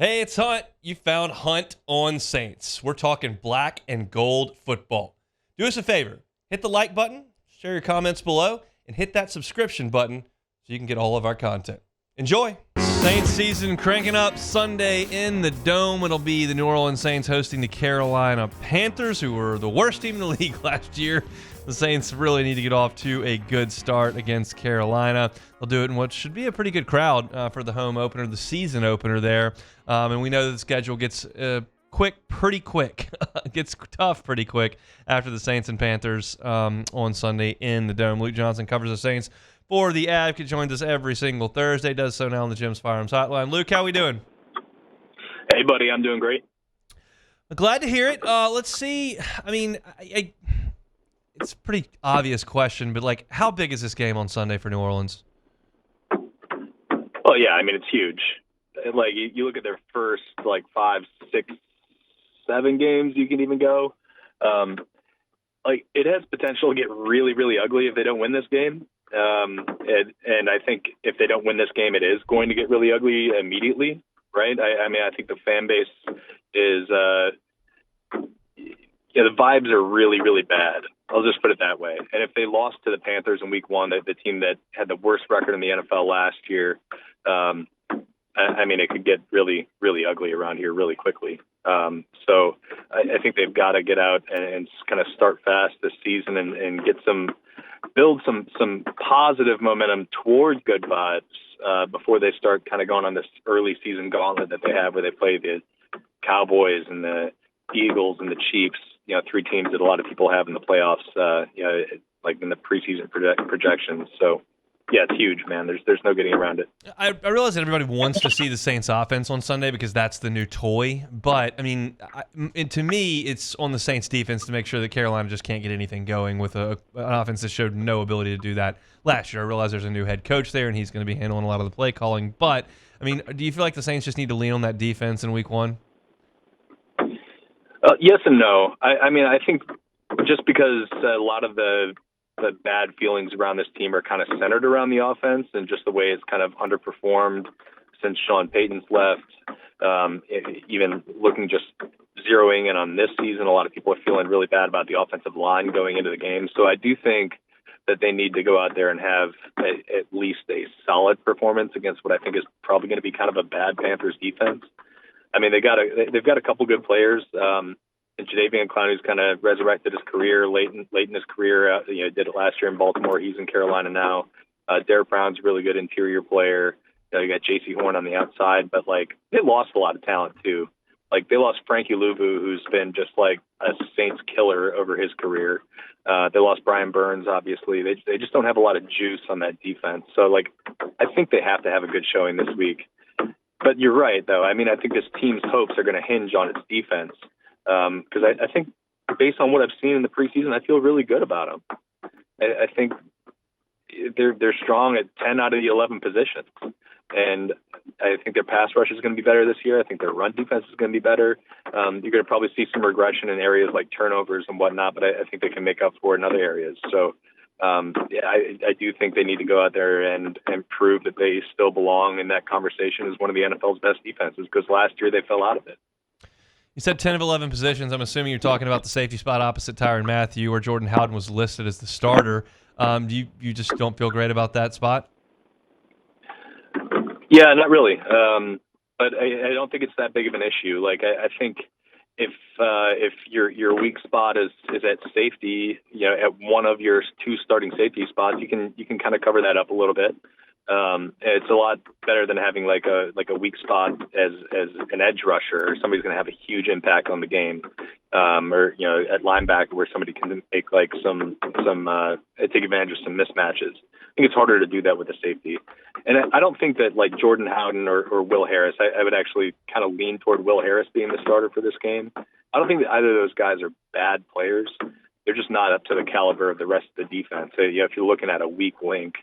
Hey, it's Hunt. You found Hunt on Saints. We're talking black and gold football. Do us a favor. Hit the like button, share your comments below, and hit that subscription button so you can get all of our content. Enjoy. Saints season cranking up Sunday in the Dome. It'll be the New Orleans Saints hosting the Carolina Panthers, who were the worst team in the league last year. The Saints really need to get off to a good start against Carolina. They'll do it in what should be a pretty good crowd for the home opener, the season opener there. And we know that the schedule gets pretty quick. It gets tough pretty quick after the Saints and Panthers on Sunday in the Dome. Luke Johnson covers the Saints for The Advocate, joins us every single Thursday, does so now on the Jim's Firearms Hotline. Luke, how we doing? Hey, buddy, I'm doing great. Glad to hear it. Let's see. I mean, it's a pretty obvious question, but, how big is this game on Sunday for New Orleans? Well, yeah, I mean, it's huge. You look at their first, 5, 6, 7 games you can even go. It has potential to get really, really ugly if they don't win this game. And I think if they don't win this game, it is going to get really ugly immediately, right? I think the fan base is the vibes are really, really bad. I'll just put it that way. And if they lost to the Panthers in week 1, the team that had the worst record in the NFL last year, it could get really, really ugly around here really quickly. So I think they've got to get out and kind of start fast this season and build some positive momentum towards good vibes before they start kind of going on this early season gauntlet that they have where they play the Cowboys and the Eagles and the Chiefs, 3 teams that a lot of people have in the playoffs, in the preseason projections. So, yeah, it's huge, man. There's no getting around it. I realize that everybody wants to see the Saints offense on Sunday because that's the new toy. But, to me, it's on the Saints defense to make sure that Carolina just can't get anything going with an offense that showed no ability to do that last year. I realize there's a new head coach there, and he's going to be handling a lot of the play calling. But, do you feel like the Saints just need to lean on that defense in week 1? Yes and no. I think just because a lot of the bad feelings around this team are kind of centered around the offense and just the way it's kind of underperformed since Sean Payton's left. Even looking just zeroing in on this season, a lot of people are feeling really bad about the offensive line going into the game. So I do think that they need to go out there and have at least a solid performance against what I think is probably going to be kind of a bad Panthers defense. They've got a couple good players. And Jadeveon Clowney, who's kind of resurrected his career late in his career. Did it last year in Baltimore. He's in Carolina now. Derek Brown's a really good interior player. You got J.C. Horn on the outside, but they lost a lot of talent too. They lost Frankie Louvu, who's been just a Saints killer over his career. They lost Brian Burns, obviously. They just don't have a lot of juice on that defense. So I think they have to have a good showing this week. But you're right, though. I think this team's hopes are going to hinge on its defense. Because I think based on what I've seen in the preseason, I feel really good about them. I think they're strong at 10 out of the 11 positions. And I think their pass rush is going to be better this year. I think their run defense is going to be better. You're going to probably see some regression in areas like turnovers and whatnot, but I think they can make up for it in other areas. So, I do think they need to go out there and prove that they still belong in that conversation as one of the NFL's best defenses, because last year they fell out of it. You said 10 of 11 positions. I'm assuming you're talking about the safety spot opposite Tyrann Mathieu, where Jordan Howden was listed as the starter. You just don't feel great about that spot? Yeah, not really. But I don't think it's that big of an issue. I think if your weak spot is at safety, at one of your 2 starting safety spots, you can kind of cover that up a little bit. It's a lot better than having a weak spot as an edge rusher, or somebody's going to have a huge impact on the game, or at linebacker where somebody can make some take advantage of some mismatches. I think it's harder to do that with a safety, and I don't think that Jordan Howden or Will Harris. I would actually kind of lean toward Will Harris being the starter for this game. I don't think that either of those guys are bad players. They're just not up to the caliber of the rest of the defense. So, if you're looking at a weak link,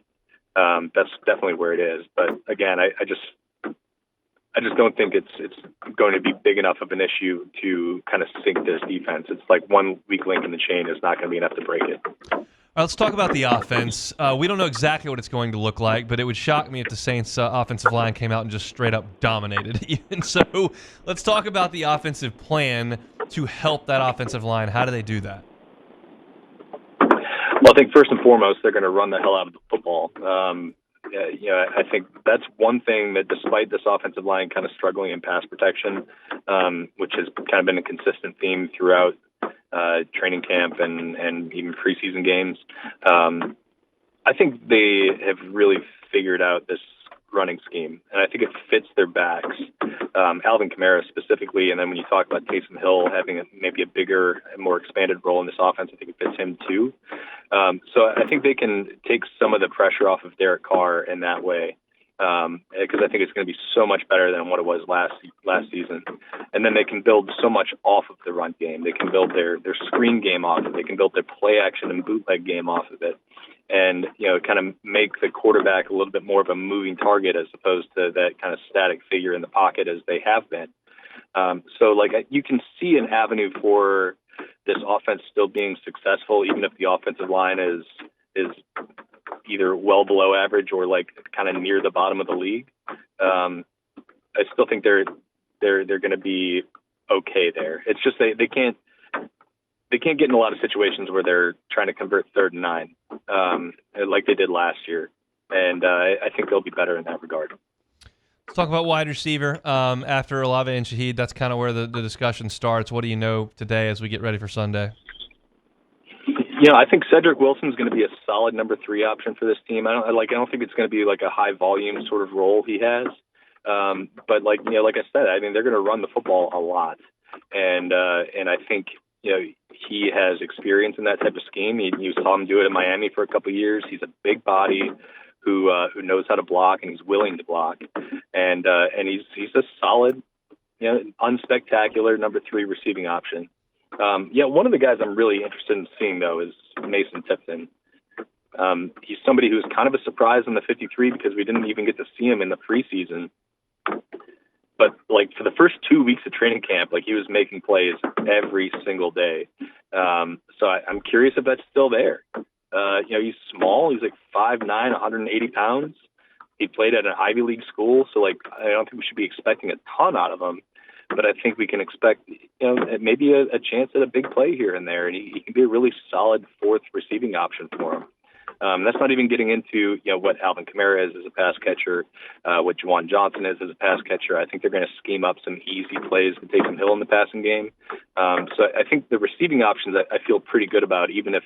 that's definitely where it is. But again, I just don't think it's going to be big enough of an issue to kind of sink this defense. It's one weak link in the chain is not going to be enough to break it. All right, let's talk about the offense. We don't know exactly what it's going to look like, but it would shock me if the Saints' offensive line came out and just straight up dominated. Even so, let's talk about the offensive plan to help that offensive line. How do they do that? Well, I think first and foremost, they're going to run the hell out of the football. I think that's one thing that despite this offensive line kind of struggling in pass protection, which has kind of been a consistent theme throughout training camp and even preseason games, I think they have really figured out this running scheme, and I think it fits their backs. Alvin Kamara specifically, and then when you talk about Taysom Hill having maybe a bigger and more expanded role in this offense, I think it fits him too. So I think they can take some of the pressure off of Derek Carr in that way, because I think it's going to be so much better than what it was last season. And then they can build so much off of the run game. They can build their screen game off of it. They can build their play action and bootleg game off of it. And, kind of make the quarterback a little bit more of a moving target as opposed to that kind of static figure in the pocket as they have been. So you can see an avenue for this offense still being successful, even if the offensive line is either well below average or kind of near the bottom of the league. I still think they're going to be okay there. It's just they can't get in a lot of situations where they're trying to convert 3rd and 9, like they did last year. And I think they'll be better in that regard. Let's talk about wide receiver. After Olave and Shaheed, that's kind of where the discussion starts. What do you know today as we get ready for Sunday? I think Cedric Wilson's going to be a solid number 3 option for this team. I don't think it's going to be like a high volume sort of role he has. But like I said, I mean, they're going to run the football a lot. And I think, he has experience in that type of scheme. You saw him do it in Miami for a couple of years. He's a big body who knows how to block, and he's willing to block. And he's a solid, unspectacular number 3 receiving option. One of the guys I'm really interested in seeing, though, is Mason Tipton. He's somebody who's kind of a surprise in the 53 because we didn't even get to see him in the preseason. But for the first 2 weeks of training camp, he was making plays every single day. So I'm curious if that's still there. He's small. He's 5'9", 180 pounds. He played at an Ivy League school, so I don't think we should be expecting a ton out of him. But I think we can expect, maybe a chance at a big play here and there, and he can be a really solid 4th receiving option for him. That's not even getting into what Alvin Kamara is as a pass catcher, what Juwan Johnson is as a pass catcher. I think they're going to scheme up some easy plays to Taysom Hill in the passing game. So I think the receiving options I feel pretty good about, even if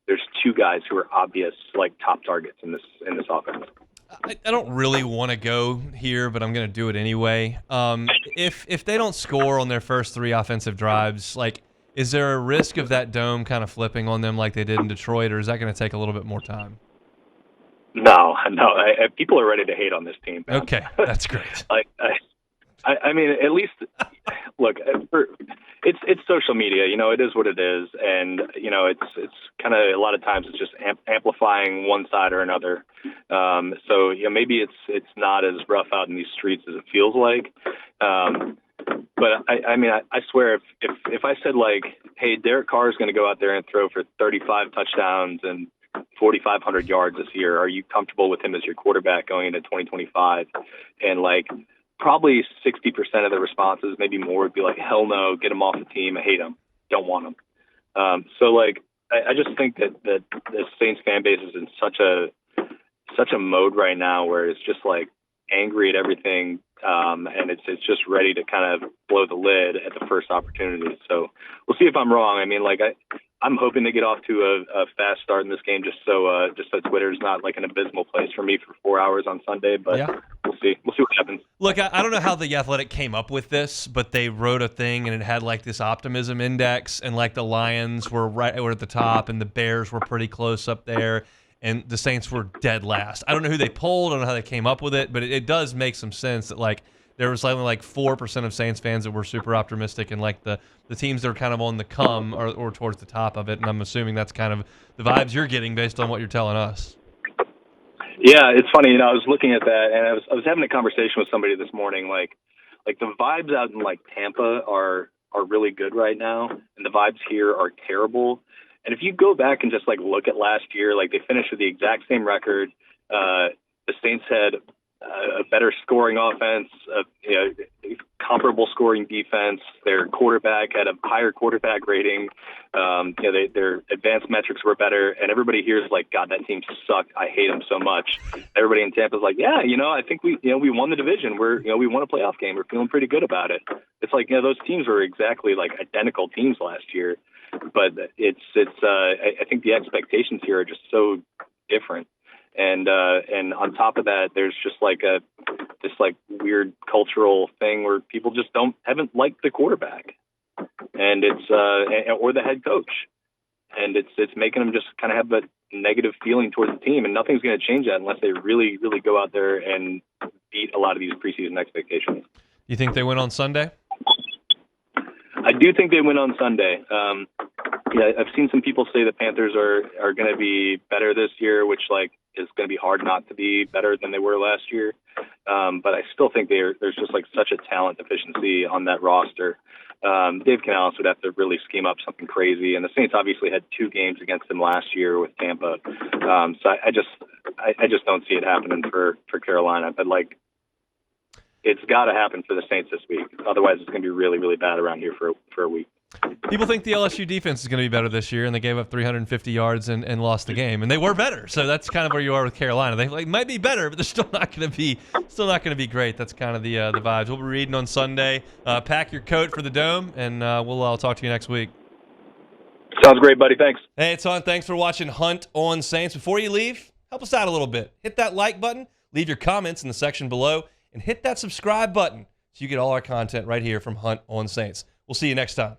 there's 2 guys who are obvious top targets in this offense. I don't really want to go here, but I'm going to do it anyway. If they don't score on their first 3 offensive drives, is there a risk of that dome kind of flipping on them like they did in Detroit, or is that going to take a little bit more time? No. People are ready to hate on this team. Man. Okay, that's great. I mean, at least look. It's social media. It is what it is, and it's kind of a lot of times it's just amplifying one side or another. So maybe it's not as rough out in these streets as it feels like. But I swear if I said hey, Derek Carr is going to go out there and throw for 35 touchdowns and 4,500 yards this year, are you comfortable with him as your quarterback going into 2025? And probably 60% of the responses, maybe more, would be hell no, get him off the team. I hate him. Don't want him. So I just think that the Saints fan base is in such a mode right now where it's just angry at everything. And it's just ready to kind of blow the lid at the first opportunity. So we'll see if I'm wrong. I mean, I'm hoping to get off to a fast start in this game, just so Twitter's not an abysmal place for me for 4 hours on Sunday. But yeah. We'll see what happens. Look, I don't know how the Athletic came up with this, but they wrote a thing and it had this optimism index, and the Lions were at the top, and the Bears were pretty close up there, and the Saints were dead last. I don't know who they polled. I don't know how they came up with it, but it does make some sense that there was only 4% of Saints fans that were super optimistic, and the teams that are kind of on the come or towards the top of it. And I'm assuming that's kind of the vibes you're getting based on what you're telling us. Yeah, it's funny. I was looking at that, and I was having a conversation with somebody this morning. The vibes out in Tampa are really good right now, and the vibes here are terrible. And if you go back and just like look at last year, like they finished with the exact same record. The Saints had a better scoring offense, comparable scoring defense. Their quarterback had a higher quarterback rating. Their advanced metrics were better, and everybody here is like, God, that team sucked. I hate them so much. Everybody in Tampa is like, yeah, I think we won the division. We won a playoff game. We're feeling pretty good about it. It's like, those teams were exactly like identical teams last year, but I think the expectations here are just so different. And on top of that, there's just like this like weird cultural thing where people just haven't liked the quarterback, and it's or the head coach, and it's making them just kind of have a negative feeling towards the team, and nothing's going to change that unless they really, really go out there and beat a lot of these preseason expectations. You think they win on Sunday? I do think they win on Sunday. I've seen some people say the Panthers are going to be better this year, which like is going to be hard not to be better than they were last year. But I still think there's just like such a talent deficiency on that roster. Dave Canales would have to really scheme up something crazy, and the Saints obviously had 2 games against them last year with Tampa. So I just don't see it happening for Carolina. But like, it's got to happen for the Saints this week. Otherwise, it's going to be really, really bad around here for a week. People think the LSU defense is going to be better this year, and they gave up 350 yards and lost the game, and they were better. So that's kind of where you are with Carolina. They might be better, but they're still not going to be great. That's kind of the vibes. We'll be reading on Sunday. Pack your coat for the Dome, and I'll talk to you next week. Sounds great, buddy. Thanks. Hey, it's on. Thanks for watching Hunt on Saints. Before you leave, help us out a little bit. Hit that like button, leave your comments in the section below, and hit that subscribe button so you get all our content right here from Hunt on Saints. We'll see you next time.